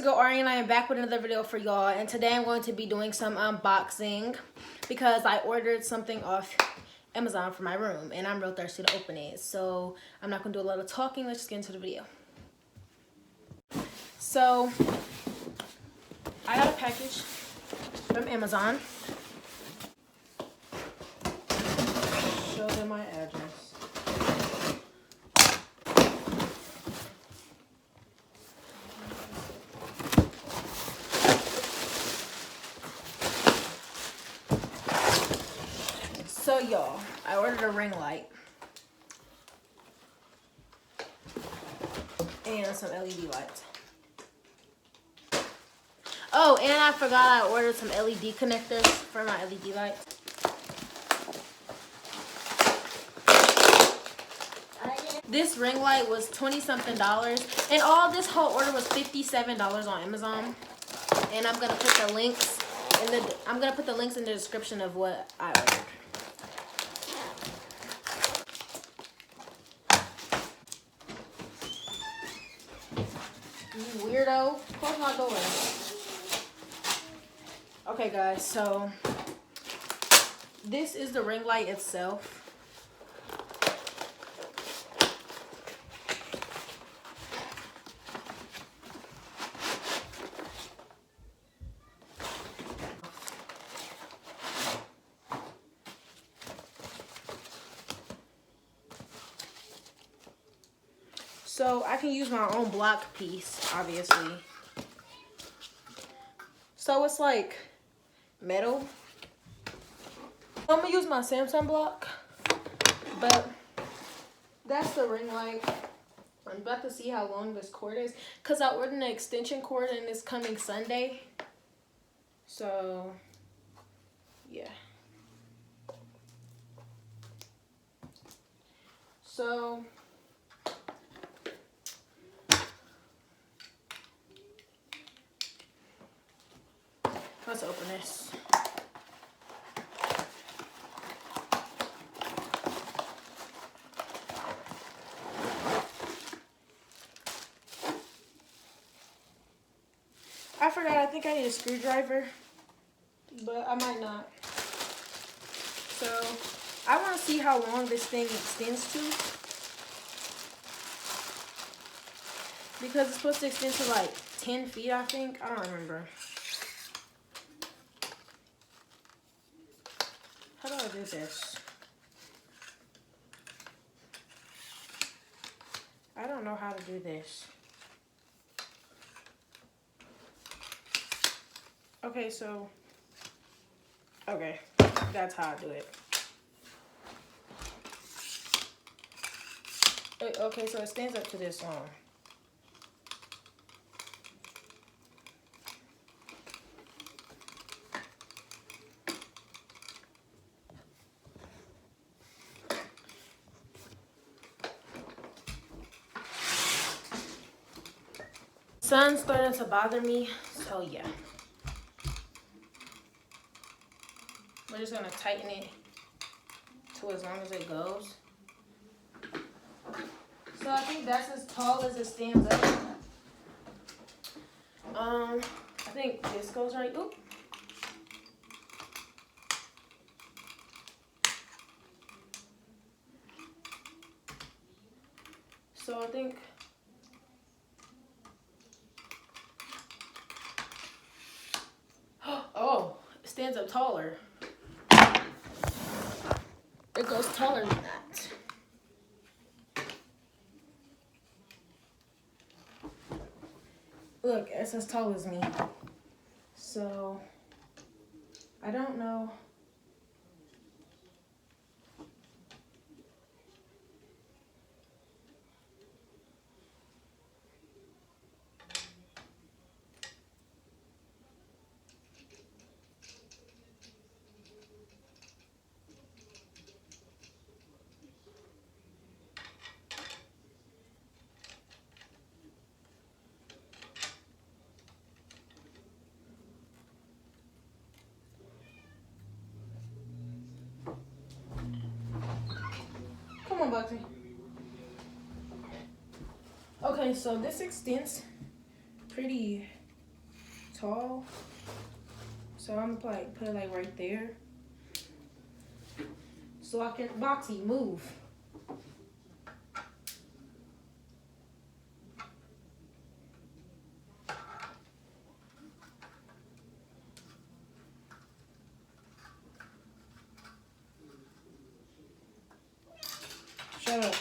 girl Ari and I am back with another video for y'all, and today I'm going to be doing some unboxing because I ordered something off Amazon for my room and I'm real thirsty to open it. So I'm not going to do a lot of talking. Let's just get into the video. So I got a package from Amazon. Show them my address. So y'all, I ordered a ring light and some LED lights. Oh, and I forgot I ordered some LED connectors for my LED lights. This ring light was $20-something, and all this whole order was $57 on Amazon. And I'm gonna put the links in the description of what I ordered. You weirdo. Close my door. Okay, guys, so this is the ring light itself. So I can use my own block piece, obviously. So it's like metal. I'm gonna use my Samsung block, but that's the ring light. I'm about to see how long this cord is, cause I ordered an extension cord and it's coming Sunday. So yeah. So let's open this. I forgot, I think I need a screwdriver, but I might not. So I want to see how long this thing extends to, because it's supposed to extend to like 10 feet, I think. I don't remember. How do I do this? I don't know how to do this. Okay, so, okay, that's how I do it. Okay, so it stands up to this long. Sun's starting to bother me, so yeah. We're just gonna tighten it to as long as it goes. So I think that's as tall as it stands up. I think this goes right. Oop. So I think oh, it stands up taller. It goes taller than that. Look, it's as tall as me. So I don't know. Come on, Bugsy. Okay, so this extends pretty tall. So I'm gonna like put it like right there. So I can, Boxy, move. Shut up.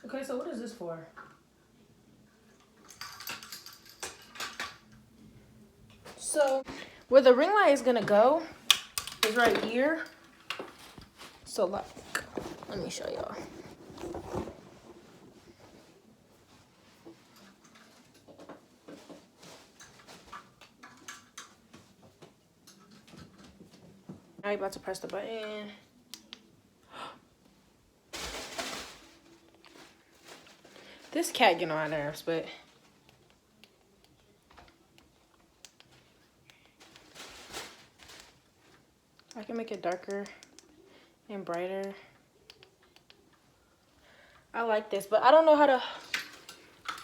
Okay, so what is this for? So where the ring light is gonna go is right here. So like, let me show y'all. Now you're about to press the button. This cat getting on my nerves, but I can make it darker and brighter. I like this, but I don't know how to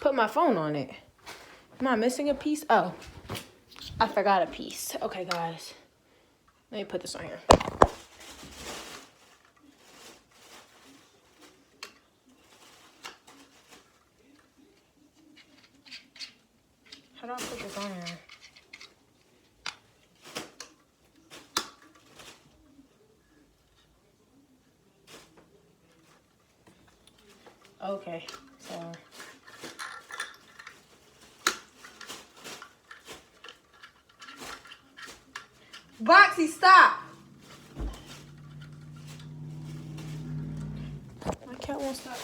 put my phone on it. Am I missing a piece? Oh, I forgot a piece. Okay, guys. Let me put this on here. How do I put this on here? Okay, so. Boxy, stop! My cat won't stop.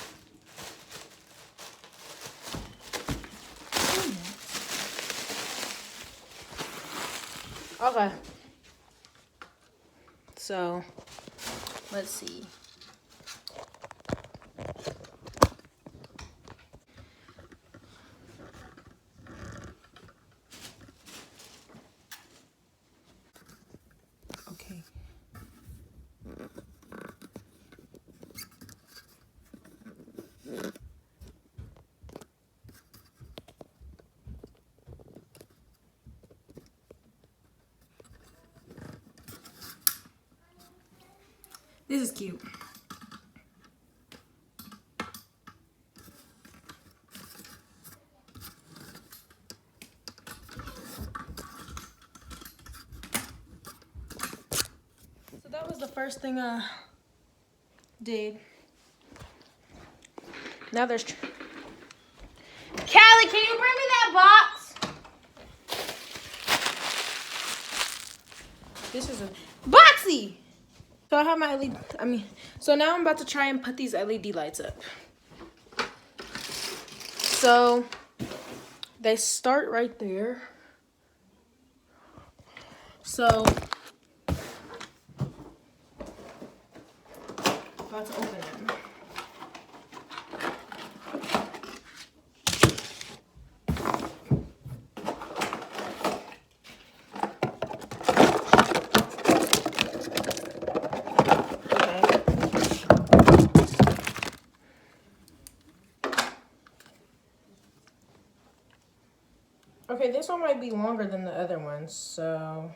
Okay. So, let's see. Okay. This is cute. So that was the first thing I did. Now there's... Callie, can you bring me that box? This is a... Boxy! So I have my LED... so now I'm about to try and put these LED lights up. So, they start right there. So... about to open them. Okay, this one might be longer than the other ones, so...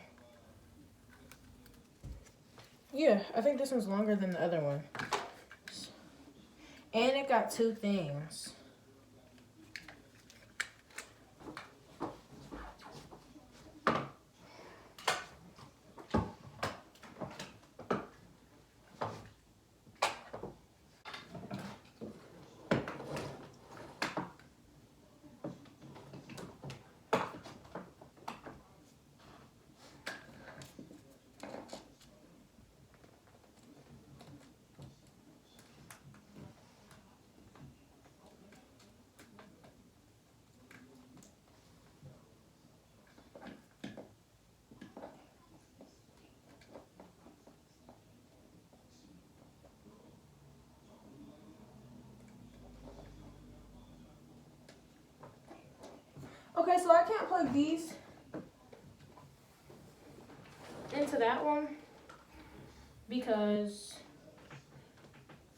yeah, I think this one's longer than the other one. And it got two things. Okay, so I can't plug these into that one because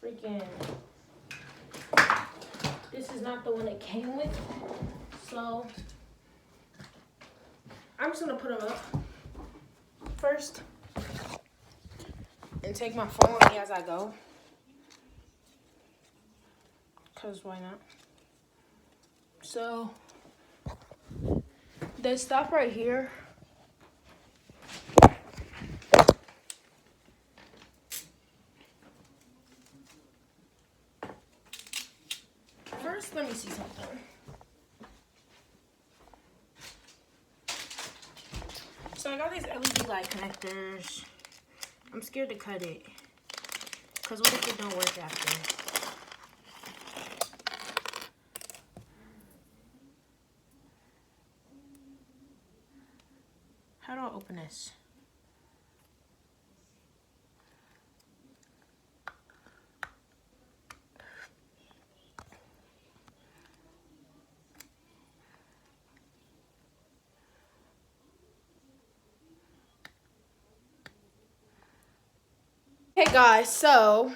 freaking this is not the one it came with. So I'm just gonna put them up first and take my phone with me as I go. Cause why not? So they stop right here. First, let me see something. So I got these LED light connectors. I'm scared to cut it. Cause what if it don't work after? How do I open this? Hey guys, so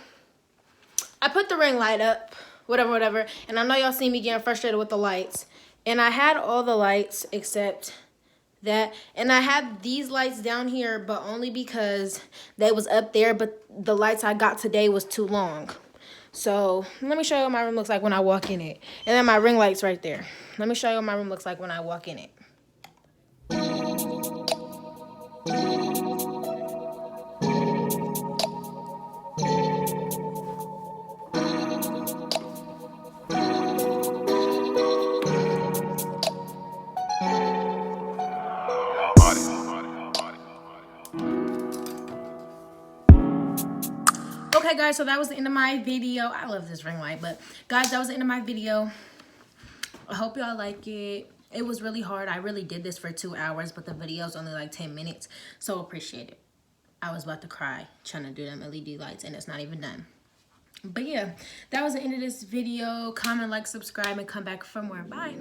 I put the ring light up, whatever, and I know y'all see me getting frustrated with the lights. And I had all the lights except that, and I had these lights down here, but only because they was up there, but the lights I got today was too long. So let me show you what my room looks like when I walk in it. And then my ring light's right there. Let me show you what my room looks like when I walk in it. Okay guys, so that was the end of my video. I love this ring light, but guys, that was the end of my video. I hope y'all like it. It was really hard. I really did this for 2 hours, but the video's only like 10 minutes, so appreciate it. I was about to cry trying to do them LED lights, and it's not even done. But yeah, that was the end of this video. Comment, like, subscribe, and come back for more. Bye.